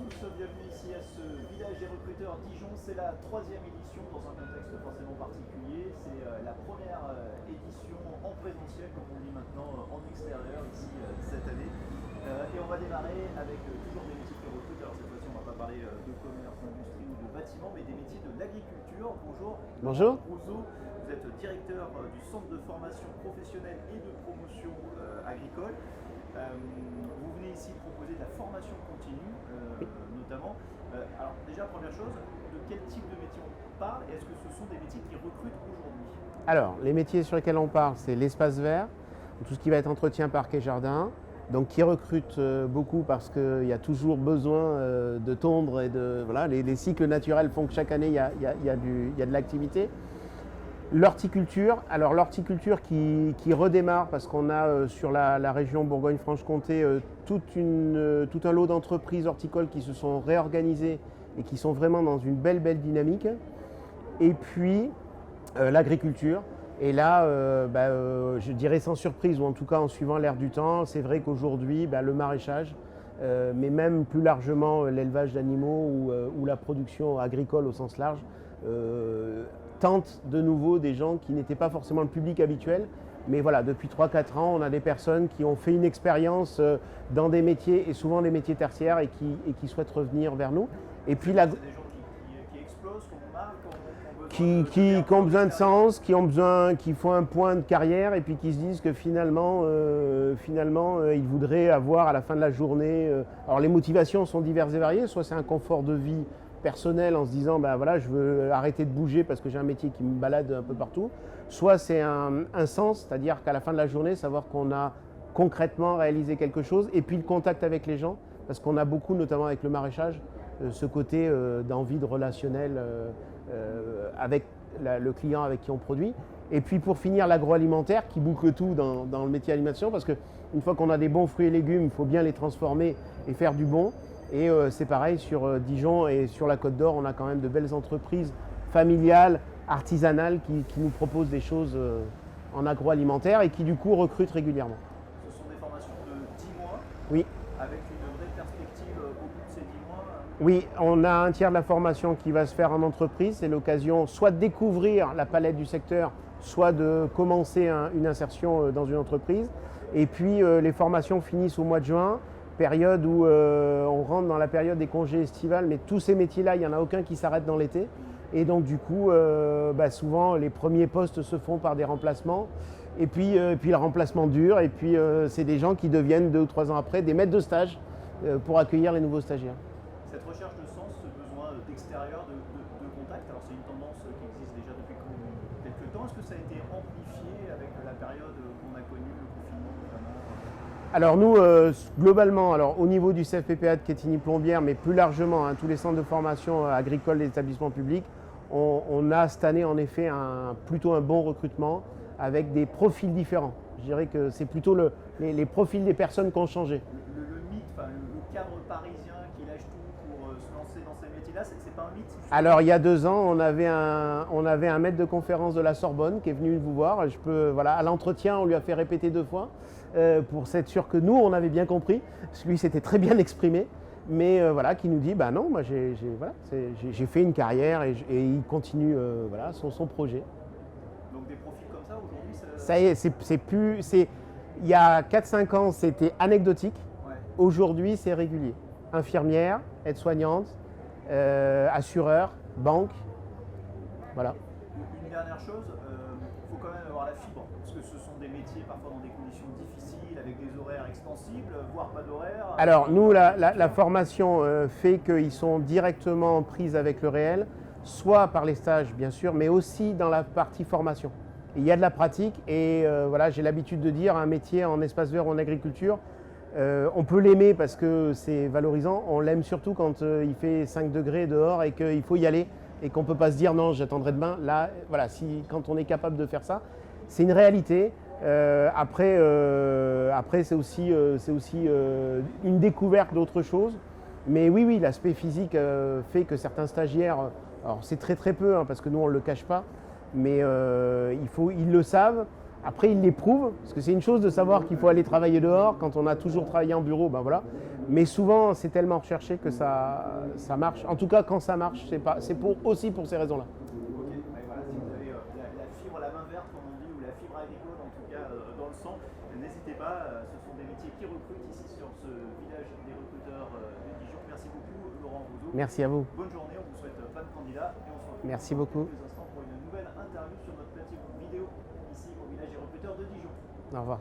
tous, bienvenue ici à ce village des recruteurs Dijon. C'est la troisième édition dans un contexte forcément particulier. C'est la première édition en présentiel, comme on dit maintenant, en extérieur ici cette année. Et on va démarrer avec toujours des métiers qui recrutent. Alors cette fois-ci, on ne va pas parler de commerce, d'industrie ou de bâtiment, mais des métiers de l'agriculture. Bonjour. Bonjour. Rousseau, vous êtes directeur du centre de formation professionnelle et de promotion agricole. Vous venez ici proposer de la formation continue, notamment. Alors déjà, première chose, de quel type de métier on parle et est-ce que ce sont des métiers qui recrutent aujourd'hui? Alors, les métiers sur lesquels on parle, c'est l'espace vert, tout ce qui va être entretien, parc et jardin, donc qui recrute beaucoup parce qu'il y a toujours besoin de tondre et de... Voilà, les cycles naturels font que chaque année, il y a de l'activité. L'horticulture, alors l'horticulture qui redémarre parce qu'on a sur la région Bourgogne-Franche-Comté tout un lot d'entreprises horticoles qui se sont réorganisées et qui sont vraiment dans une belle dynamique. Et puis l'agriculture. Et là, je dirais sans surprise, ou en tout cas en suivant l'air du temps, c'est vrai qu'aujourd'hui, le maraîchage, mais même plus largement l'élevage d'animaux ou la production agricole au sens large, tente de nouveau des gens qui n'étaient pas forcément le public habituel. Mais voilà, depuis 3-4 ans, on a des personnes qui ont fait une expérience dans des métiers, et souvent des métiers tertiaires, et qui souhaitent revenir vers nous. Et puis C'est des gens qui explosent, qu'on marque, qui ont besoin de sens, qui font un point de carrière et puis qui se disent que finalement, ils voudraient avoir à la fin de la journée. Alors les motivations sont diverses et variées, soit c'est un confort de vie personnel en se disant voilà, je veux arrêter de bouger parce que j'ai un métier qui me balade un peu partout, soit c'est un sens, c'est-à-dire qu'à la fin de la journée, savoir qu'on a concrètement réalisé quelque chose, et puis le contact avec les gens, parce qu'on a beaucoup, notamment avec le maraîchage, ce côté d'envie de relationnel avec le client avec qui on produit. Et puis pour finir, l'agroalimentaire qui boucle tout dans le métier alimentation, parce qu'une fois qu'on a des bons fruits et légumes, il faut bien les transformer et faire du bon. Et c'est pareil sur Dijon et sur la Côte d'Or, on a quand même de belles entreprises familiales, artisanales qui nous proposent des choses en agroalimentaire et qui du coup recrutent régulièrement. Ce sont des formations de 10 mois, Oui. avec une vraie perspective au bout de ces 10 mois. Oui, on a un tiers de la formation qui va se faire en entreprise. C'est l'occasion soit de découvrir la palette du secteur, soit de commencer une insertion dans une entreprise. Et puis les formations finissent au mois de juin, période où on rentre dans la période des congés estivales, mais tous ces métiers-là, il n'y en a aucun qui s'arrête dans l'été. Et donc du coup, souvent les premiers postes se font par des remplacements. Et puis le remplacement dure, et puis c'est des gens qui deviennent 2 ou 3 ans après des maîtres de stage pour accueillir les nouveaux stagiaires. Cette recherche de sens, ce besoin d'extérieur, de contact, alors c'est une tendance qui existe déjà depuis quelques temps. Est-ce que ça a été amplifié avec la période qu'on a connue, le confinement notamment? Alors nous, globalement, au niveau du CFPPA de Quetigny-Plombières, mais plus largement, tous les centres de formation agricoles des établissements publics, on a cette année en effet plutôt un bon recrutement avec des profils différents. Je dirais que c'est plutôt les profils des personnes qui ont changé. Le mythe, le cadre parisien qui lâche tout pour se lancer dans ces métiers-là, c'est pas un mythe? Alors il y a 2 ans, on avait un maître de conférence de la Sorbonne qui est venu vous voir. À l'entretien, on lui a fait répéter 2 fois pour être sûr que nous, on avait bien compris. Lui s'était très bien exprimé, mais qui nous dit non, moi j'ai fait une carrière et il continue son projet. Donc des profils comme ça aujourd'hui, ça y est, c'est plus. Il y a 4-5 ans, c'était anecdotique. Ouais. Aujourd'hui, c'est régulier. Infirmière, aide-soignante, assureur, banque. Voilà. Une dernière chose, il faut quand même avoir la fibre, parce que ce sont des métiers parfois dans des conditions difficiles, avec des horaires extensibles, voire pas d'horaire. Alors nous, la formation fait qu'ils sont directement en prise avec le réel, soit par les stages bien sûr, mais aussi dans la partie formation. Il y a de la pratique et j'ai l'habitude de dire un métier en espace vert ou en agriculture, on peut l'aimer parce que c'est valorisant, on l'aime surtout quand il fait 5 degrés dehors et qu'il faut y aller et qu'on ne peut pas se dire non, j'attendrai demain. Là, quand on est capable de faire ça, c'est une réalité. Après, c'est aussi une découverte d'autre chose. Mais oui, l'aspect physique fait que certains stagiaires, alors c'est très peu parce que nous on ne le cache pas, mais ils le savent. Après, ils l'éprouvent, parce que c'est une chose de savoir qu'il faut aller travailler dehors quand on a toujours travaillé en bureau, Mais souvent, c'est tellement recherché que ça marche. En tout cas, quand ça marche, c'est aussi pour ces raisons-là. Ok, ouais, voilà, si vous avez la fibre, la main verte comme on dit, ou la fibre agricole en tout cas dans le sang, n'hésitez pas, ce sont des métiers qui recrutent ici sur ce village des recruteurs de Dijon. Merci beaucoup Laurent Rousseau. Merci à vous. Bonne journée, on vous souhaite plein de candidats et on se retrouve Merci dans beaucoup. quelques instants pour une nouvelle interview sur notre petite vidéo ici au village des recruteurs de Dijon. Au revoir.